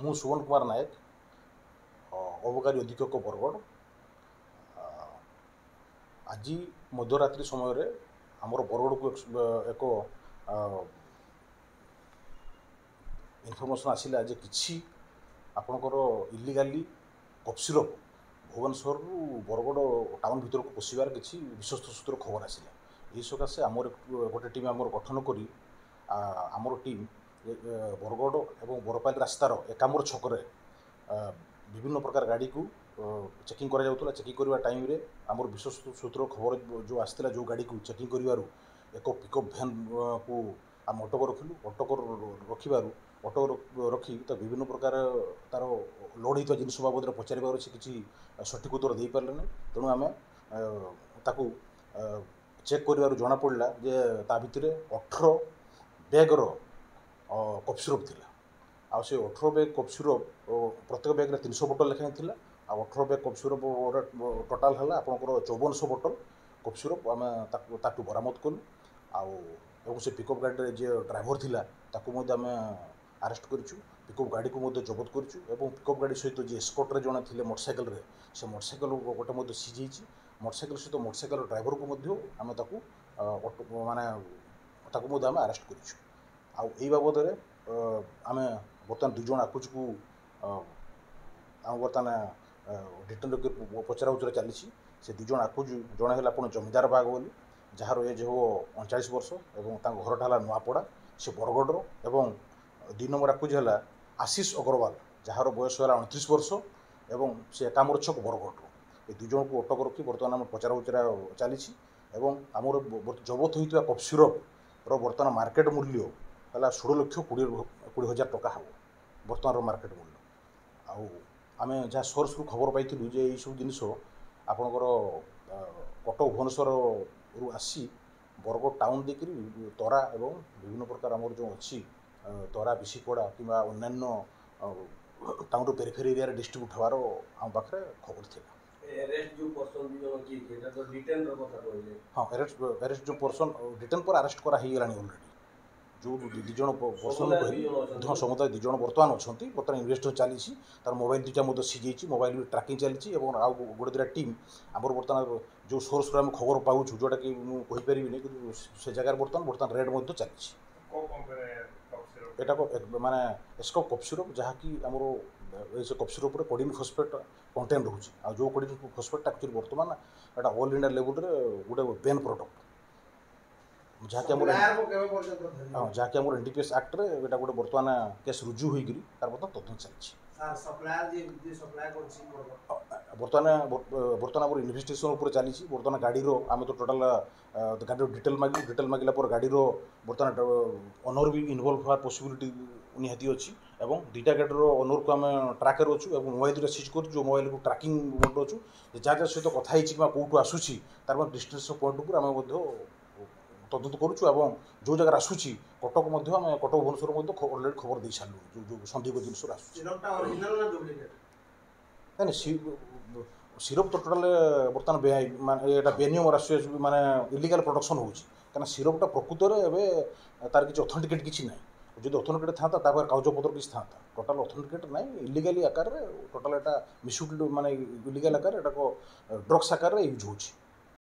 ମୁଁ ସୁବର୍ଣ୍ଣ କୁମାର ନାୟକ, ଅବକାରୀ ଅଧୀକ୍ଷକ ବରଗଡ଼। ଆଜି ମଧ୍ୟରାତ୍ରି ସମୟରେ ଆମର ବରଗଡ଼କୁ ଏକ ଇନଫର୍ମେସନ୍ ଆସିଲା ଯେ କିଛି ଆପଣଙ୍କର ଇଲିଗାଲି କଫ୍ ସିରପ୍ ଭୁବନେଶ୍ୱରରୁ ବରଗଡ଼ ଟାଉନ୍ ଭିତରକୁ ପଶିବାର କିଛି ବିଶ୍ୱସ୍ତ ସୂତ୍ରରୁ ଖବର ଆସିଲା। ଏହି ସକାଶେ ଆମର ଗୋଟେ ଟିମ୍ ଆମର ଗଠନ କରି ଆମର ଟିମ୍ ବରଗଡ଼ ଏବଂ ବରପାଲି ରାସ୍ତାର ଏକାମ୍ର ଛକରେ ବିଭିନ୍ନ ପ୍ରକାର ଗାଡ଼ିକୁ ଚେକିଂ କରାଯାଉଥିଲା। ଚେକିଂ କରିବା ଟାଇମ୍ରେ ଆମର ବିଶ୍ୱସ୍ତ ସୂତ୍ର ଖବର ଯେଉଁ ଆସିଥିଲା, ଯେଉଁ ଗାଡ଼ିକୁ ଚେକିଂ କରିବାରୁ ଏକ ପିକଅପ୍ ଭ୍ୟାନ୍କୁ ଆମେ ଅଟକ ରଖିଲୁ। ଅଟକ ରଖିବାରୁ ଅଟକ ରଖି ତ ବିଭିନ୍ନ ପ୍ରକାର ତା'ର ଲୋଡ଼୍ ହୋଇଥିବା ଜିନିଷ ବାବଦରେ ପଚାରିବାରୁ ସେ କିଛି ସଠିକ୍ ଉତ୍ତର ଦେଇପାରିଲେନି। ତେଣୁ ଆମେ ତାକୁ ଚେକ୍ କରିବାରୁ ଜଣାପଡ଼ିଲା ଯେ ତା ଭିତରେ 18 ବ୍ୟାଗ୍ର କଫ୍ ସିରପ୍ ଥିଲା। ଆଉ ସେ 18 ବ୍ୟାଗ୍ କଫ୍ ସିରପ୍ ପ୍ରତ୍ୟେକ ବ୍ୟାଗ୍ରେ 300 ବୋଟଲ ଲେଖାଏଁ ଥିଲା। ଆଉ 18 ବ୍ୟାଗ୍ କଫ୍ ସିରପ୍ ଟୋଟାଲ୍ ହେଲା ଆପଣଙ୍କର 5400 ବୋଟଲ କଫ୍ ସିରପ୍ ଆମେ ତାକୁ ବରାମଦ କଲୁ। ଆଉ ଏବଂ ସେ ପିକଅପ୍ ଗାଡ଼ିରେ ଯିଏ ଡ୍ରାଇଭର ଥିଲା ତାକୁ ମଧ୍ୟ ଆମେ ଆରେଷ୍ଟ କରିଛୁ। ପିକଅପ୍ ଗାଡ଼ିକୁ ମଧ୍ୟ ଜବତ କରିଛୁ ଏବଂ ପିକଅପ୍ ଗାଡ଼ି ସହିତ ଯିଏ ଏସ୍କର୍ଟରେ ଜଣେ ଥିଲେ ମୋଟରସାଇକେଲରେ, ସେ ମୋଟରସାଇକେଲ ଗୋଟେ ମଧ୍ୟ ସିଜ୍ ହେଇଛି। ମୋଟରସାଇକେଲ ସହିତ ମୋଟରସାଇକେଲ ଡ୍ରାଇଭରକୁ ମଧ୍ୟ ଆମେ ତାକୁ ମଧ୍ୟ ଆମେ ଆରେଷ୍ଟ କରିଛୁ। ଆଉ ଏଇ ବାବଦରେ ଆମେ ବର୍ତ୍ତମାନ 2 ଜଣ ଆକୁଜକୁ ଆମ ବର୍ତ୍ତମାନ ଡିଟେଲ୍ ପଚରା ଉଚରା ଚାଲିଛି। ସେ 2 ଜଣ ଆକୁଜ, ଜଣେ ହେଲା ଆପଣ ଜମିଦାର ବାଗ ବୋଲି, ଯାହାର ଏଜ୍ ହେବ 39 ବର୍ଷ ଏବଂ ତାଙ୍କ ଘରଟା ହେଲା ନୂଆପଡ଼ା, ସେ ବରଗଡ଼ର। ଏବଂ 2 ନମ୍ବର ଆକୁଜ ହେଲା ଆଶିଷ ଅଗ୍ରୱାଲ, ଯାହାର ବୟସ ହେଲା 29 ବର୍ଷ ଏବଂ ସେ ଏକାମ୍ର ଛକ ବରଗଡ଼ର। ଏ 2 ଜଣଙ୍କୁ ଅଟକ ରଖି ବର୍ତ୍ତମାନ ଆମର ପଚରା ଉଚରା ଚାଲିଛି ଏବଂ ଆମର ଜବତ ହୋଇଥିବା କଫ୍ ସିରପ୍ର ବର୍ତ୍ତମାନ ମାର୍କେଟ ମୂଲ୍ୟ ହେଲା 16,20,000 ଟଙ୍କା ହେବ ବର୍ତ୍ତମାନର ମାର୍କେଟ ମୂଲ୍ୟ। ଆଉ ଆମେ ଯାହା ସୋର୍ସରୁ ଖବର ପାଇଥିଲୁ ଯେ ଏଇସବୁ ଜିନିଷ ଆପଣଙ୍କର କଟକ ଭୁବନେଶ୍ୱରରୁ ଆସି ବରଗଡ଼ ଟାଉନ୍ ଦେଇକରି ତରା ଏବଂ ବିଭିନ୍ନ ପ୍ରକାର ଆମର ଯେଉଁ ଅଛି ତରା ବିଶିପଡ଼ା କିମ୍ବା ଅନ୍ୟାନ୍ୟ ଟାଉନ୍ର ପେରିଫେରି ଏରିଆରେ ଡିଷ୍ଟ୍ରିବ୍ୟୁଟ୍ ହେବାର ଆମ ପାଖରେ ଖବର ଥିଲା। ହଁ, ଆରେଷ୍ଟ ଯେଉଁ ପର୍ସନ୍ ଡିଟେନ୍ ପରେ ଆରେଷ୍ଟ କରା ହେଇଗଲାଣି ଅଲରେଡ଼ି। ଯେଉଁ 2 ଜଣ ପର୍ସନ୍ କହିଲି ସମୁଦାୟ 2 ଜଣ ବର୍ତ୍ତମାନ ଅଛନ୍ତି। ବର୍ତ୍ତମାନ ଇନଭେଷ୍ଟିଗେସନ୍ ଚାଲିଛି। ତାର ମୋବାଇଲ୍ 2ଟା ମଧ୍ୟ ସିଜ୍ ହେଇଛି। ମୋବାଇଲ୍ ବି ଟ୍ରାକିଂ ଚାଲିଛି ଏବଂ ଆଉ ଗୋଟେ 2ଟା ଟିମ୍ ଆମର ବର୍ତ୍ତମାନ ଯେଉଁ ସୋର୍ସରୁ ଆମେ ଖବର ପାଉଛୁ, ଯେଉଁଟାକି ମୁଁ କହିପାରିବିନି, କିନ୍ତୁ ସେ ଜାଗାରେ ବର୍ତ୍ତମାନ ରେଡ୍ ମଧ୍ୟ ଚାଲିଛି। ଏଇଟା ମାନେ ଏସ୍କପ୍ କଫ୍ ସିରପ୍, ଯାହାକି ଆମର ଏ କଫ୍ ସିରପ୍ରେ କୋଡ଼ିନ୍ ଫସ୍ଫେଟ୍ କଣ୍ଟେଣ୍ଟ ରହୁଛି। ଆଉ ଯେଉଁ କୋଡ଼ିନ୍ ଫସ୍ଫେଟ୍ଟା ଆକ୍ଚୁଆଲି ବର୍ତ୍ତମାନ ଏଇଟା ଅଲ୍ ଇଣ୍ଡିଆ ଲେଭେଲ୍ରେ ଗୋଟେ ବେନ୍ ପ୍ରଡ଼କ୍ଟ, ଯାହାକି ଆମର NDPS ଆକ୍ଟରେ ଏଇଟା ଗୋଟେ ବର୍ତ୍ତମାନ କେସ୍ ରୁଜୁ ହୋଇକରି ତାର ବର୍ତ୍ତମାନ ତଦନ୍ତ ଚାଲିଛି। ବର୍ତ୍ତମାନ ଆମର ଇନଭେଷ୍ଟିଗେସନ୍ ଉପରେ ଚାଲିଛି। ବର୍ତ୍ତମାନ ଗାଡ଼ିର ଆମେ ତ ଟୋଟାଲ୍ ଗାଡ଼ିର ଡିଟେଲ୍ ମାଗିଲା ପରେ ଗାଡ଼ିର ବର୍ତ୍ତମାନ ଓନର୍ ବି ଇନଭଲ୍ଭ ହେବାର ପସିବିଲିଟି ନିହାତି ଅଛି ଏବଂ 2ଟା ଗାଡ଼ିର ଓନର୍କୁ ଆମେ ଟ୍ରାକ୍ରେ ଅଛୁ ଏବଂ ମୋବାଇଲ୍ 2ଟା ସିଜ୍ କରୁଛୁ। ଯେଉଁ ମୋବାଇଲ୍କୁ ଟ୍ରାକିଂ ମୋଡ଼୍ ଅଛୁ, ଯାହା ସହିତ କଥା ହେଇଛି କିମ୍ବା କେଉଁଠୁ ଆସୁଛି ତାର ଡିଷ୍ଟାନ୍ସ ପଏଣ୍ଟ ଉପରେ ଆମେ ମଧ୍ୟ ତଦନ୍ତ କରୁଛୁ ଏବଂ ଯେଉଁ ଜାଗାରେ ଆସୁଛି କଟକ ମଧ୍ୟ ଆମେ କଟକ ଭୁବନେଶ୍ୱର ମଧ୍ୟ ଅଲରେଡ଼ି ଖବର ଦେଇ ସାରିଲୁ। ଯେଉଁ ସନ୍ଦିଗ୍ଧ ଜିନିଷରେ ଆସୁଛି ନାଇଁ ସିରପ୍ ତ ଟୋଟାଲ୍ ବର୍ତ୍ତମାନ ମାନେ ଏଇଟା ବେନିୟମର ଆସୁଛି, ମାନେ ଇଲିଗାଲ୍ ପ୍ରଡକ୍ସନ୍ ହେଉଛି। କାହିଁକିନା ସିରପ୍ଟା ପ୍ରକୃତରେ ଏବେ ତାର କିଛି ଅଥେଣ୍ଟିକେଟ୍ କିଛି ନାହିଁ। ଯଦି ଅଥେଣ୍ଟିକେଟ୍ ଥାନ୍ତା ତା ପାଖରେ କାଗଜପତ୍ର କିଛି ଥାନ୍ତା। ଟୋଟାଲ୍ ଅଥେଣ୍ଟିକେଟ୍ ନାହିଁ, ଇଲିଗାଲି ଆକାରରେ ଟୋଟାଲ୍ ଏଇଟା ମିସୟୁଜ୍ ମାନେ ଇଲିଗାଲ୍ ଆକାରରେ ଏଟାକ ଡ୍ରଗ୍ସ ଆକାରରେ ୟୁଜ୍ ହେଉଛି।